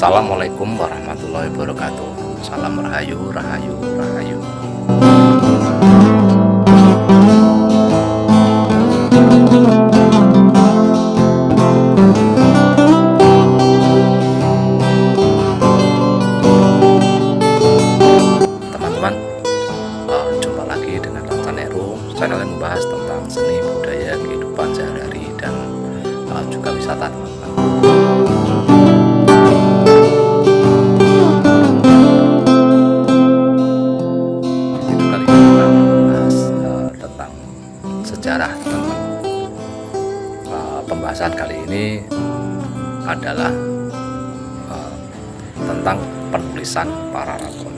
Assalamualaikum warahmatullahi wabarakatuh. Salam rahayu, rahayu, rahayu. Teman-teman, jumpa lagi dengan Racan Heru, channel yang membahas tentang seni budaya kehidupan sehari-hari dan juga wisata, teman-teman. Sejarah, teman-teman. Pembahasan kali ini adalah tentang penulisan para raton.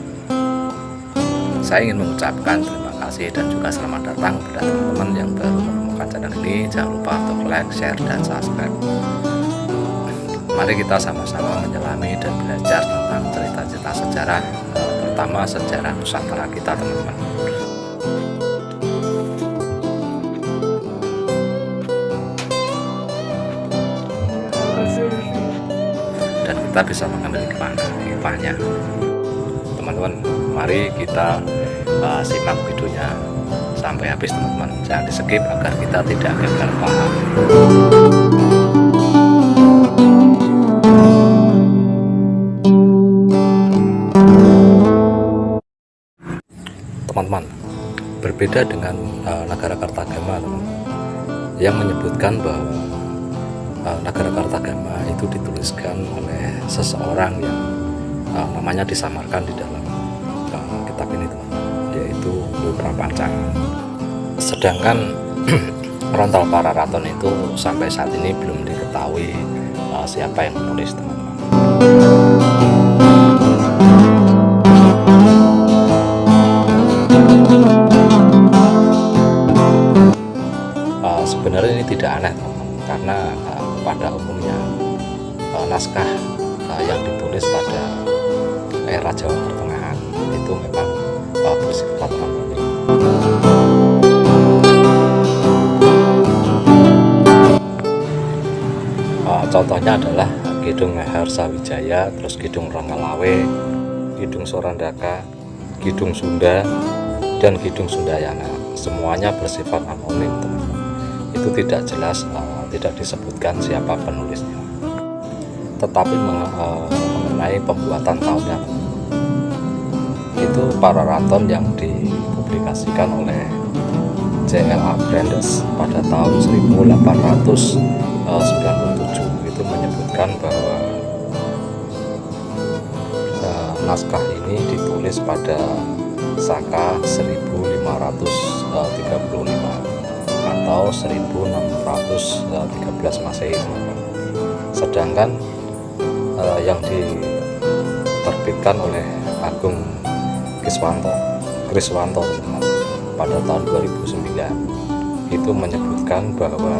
Saya ingin mengucapkan terima kasih dan juga selamat datang pada teman-teman yang baru menemukan channel ini. Jangan lupa untuk like, share, dan subscribe. Mari kita sama-sama menyelami dan belajar tentang cerita-cerita sejarah, terutama sejarah Nusantara kita, teman-teman. Dan kita bisa mengambil hikmahnya. Teman-teman, mari kita simak videonya sampai habis, teman-teman. Jangan di skip agar kita tidak gagal paham. Teman-teman, berbeda dengan negara Kartagama, teman-teman, yang menyebutkan bahwa negara Kartagama itu dituliskan oleh seseorang yang namanya disamarkan di dalam kitab ini, teman-teman, yaitu Prapanca. Sedangkan Rontal Para Raton itu sampai saat ini belum diketahui siapa yang menulis, teman-teman. Sebenarnya ini tidak aneh, teman-teman, karena pada umumnya naskah yang ditulis pada era Jawa Pertengahan itu memang bersifat anonim. Contohnya adalah Kidung Harsawijaya, terus Kidung Ranggalawe, Kidung Sorandaka, Kidung Sunda, dan Kidung Sundayana. Semuanya bersifat anonim, teman-teman. Itu tidak jelas, tidak disebutkan siapa penulisnya. Tetapi mengenai pembuatan tahunnya, itu Para Raton yang dipublikasikan oleh J.L.A. Brandes pada tahun 1897 itu menyebutkan bahwa naskah ini ditulis pada Saka 1535 atau 1613 Masehi, teman-teman. Sedangkan yang diterbitkan oleh Agung Kriswanto, teman-teman, pada tahun 2009 itu menyebutkan bahwa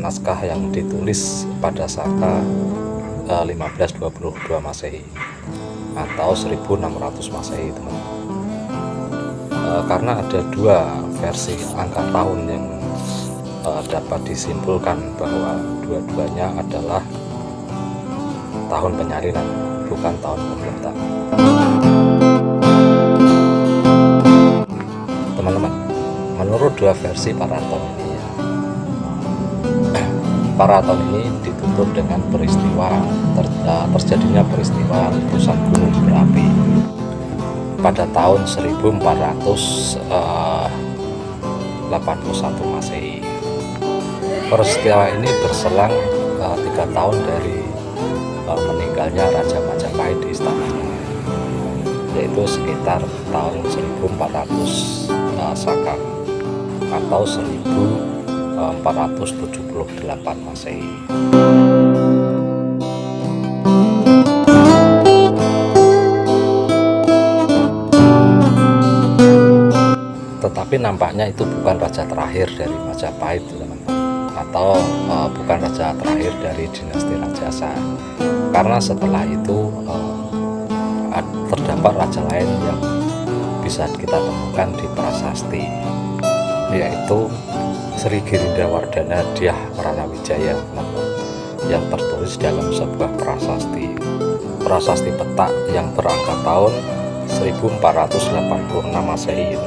naskah yang ditulis pada Saka 1522 Masehi atau 1600 Masehi, teman-teman. Karena ada dua versi angka tahun yang dapat disimpulkan bahwa dua-duanya adalah tahun penyalinan, bukan tahun pemberontak. Teman-teman, menurut dua versi Para Raton ini, Para Raton ini ditutup dengan peristiwa terjadinya peristiwa letusan gunung berapi pada tahun 1481 Masehi. Peristiwa ini berselang 3 tahun dari meninggalnya Raja Majapahit di istananya, yaitu sekitar tahun 1400 Saka atau 1478 Masehi. Tetapi nampaknya itu bukan raja terakhir dari Majapahit, teman-teman, atau bukan raja terakhir dari dinasti Rajasa, karena setelah itu terdapat raja lain yang bisa kita temukan di prasasti, yaitu Sri Girindrawardhana Dyah Ranawijaya, teman-teman, yang tertulis dalam sebuah prasasti prasasti petak yang berangkat tahun 1486 Masehi.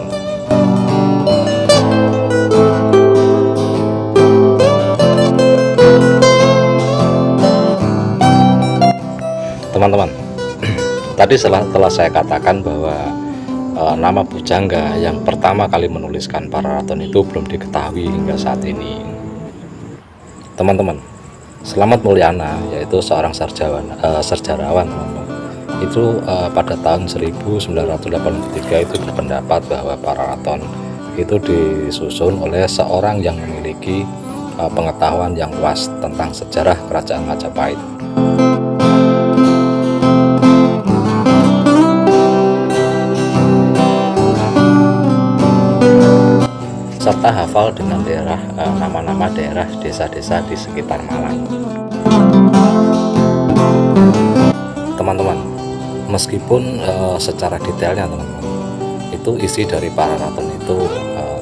Teman-teman, tadi telah saya katakan bahwa nama pujangga yang pertama kali menuliskan Pararaton itu belum diketahui hingga saat ini. Teman-teman, Slamet Mulyana, yaitu seorang sejarawan, itu pada tahun 1983 itu berpendapat bahwa Pararaton itu disusun oleh seorang yang memiliki pengetahuan yang luas tentang sejarah Kerajaan Majapahit. Serta hafal dengan nama-nama daerah desa-desa di sekitar Malang. Teman-teman, meskipun secara detailnya teman-teman, itu isi dari Pararaton itu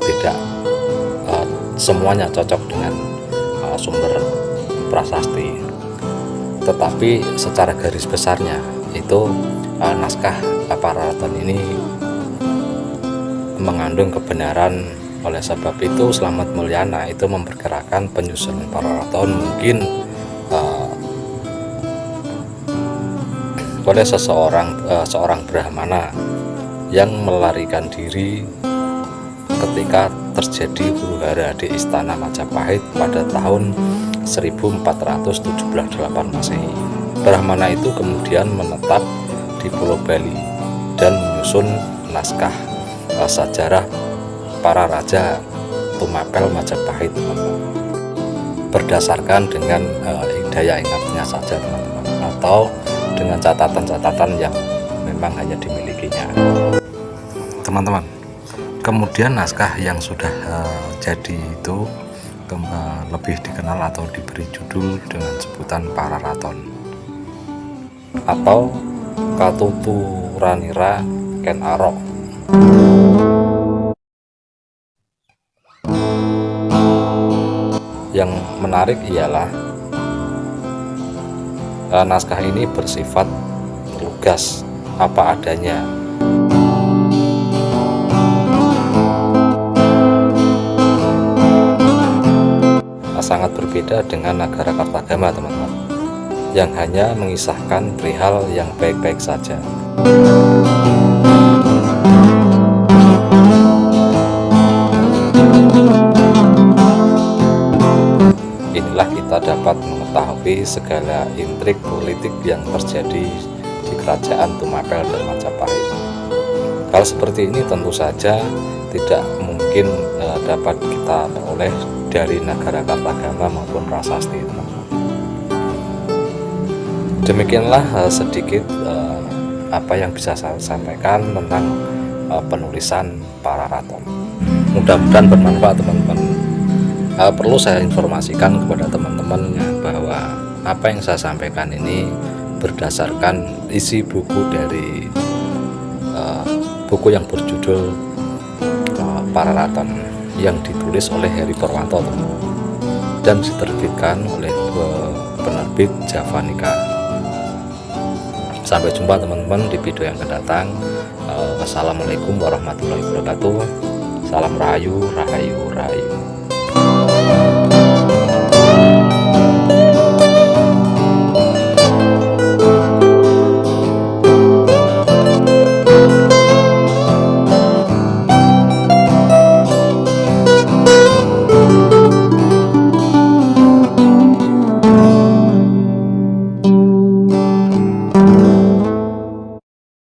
tidak semuanya cocok dengan sumber prasasti, tetapi secara garis besarnya itu naskah Pararaton ini mengandung kebenaran. Oleh sebab itu Slamet Mulyana itu memperkirakan penyusunan Pararaton mungkin oleh seorang Brahmana yang melarikan diri ketika terjadi huru-hara di Istana Majapahit pada tahun 1478 Masehi. Brahmana itu kemudian menetap di Pulau Bali dan menyusun naskah sejarah para raja Tumapel Majapahit, berdasarkan dengan daya ingatnya saja teman-teman, atau dengan catatan-catatan yang memang hanya dimilikinya. Teman-teman, kemudian naskah yang sudah jadi itu lebih dikenal atau diberi judul dengan sebutan Pararaton atau Katuturanira Ken Arok. Yang menarik ialah naskah ini bersifat lugas, apa adanya. Sangat berbeda dengan Nagara Kartagama teman-teman, yang hanya mengisahkan perihal yang baik-baik saja. Inilah kita dapat mengetahui segala intrik politik yang terjadi di Kerajaan Tumapel dan Majapahit. Hal seperti ini tentu saja tidak mungkin dapat kita peroleh dari Nagara Kartagama maupun prasasti, teman-teman. Demikianlah sedikit apa yang bisa saya sampaikan tentang penulisan Pararaton. Mudah-mudahan bermanfaat teman-teman. Perlu saya informasikan kepada teman-teman bahwa apa yang saya sampaikan ini berdasarkan isi buku dari buku yang berjudul Pararaton yang ditulis oleh Heri Purwanto dan diterbitkan oleh penerbit Javanica. Sampai jumpa teman-teman di video yang akan datang. Wassalamualaikum warahmatullahi wabarakatuh. Salam rahayu, rahayu, rahayu.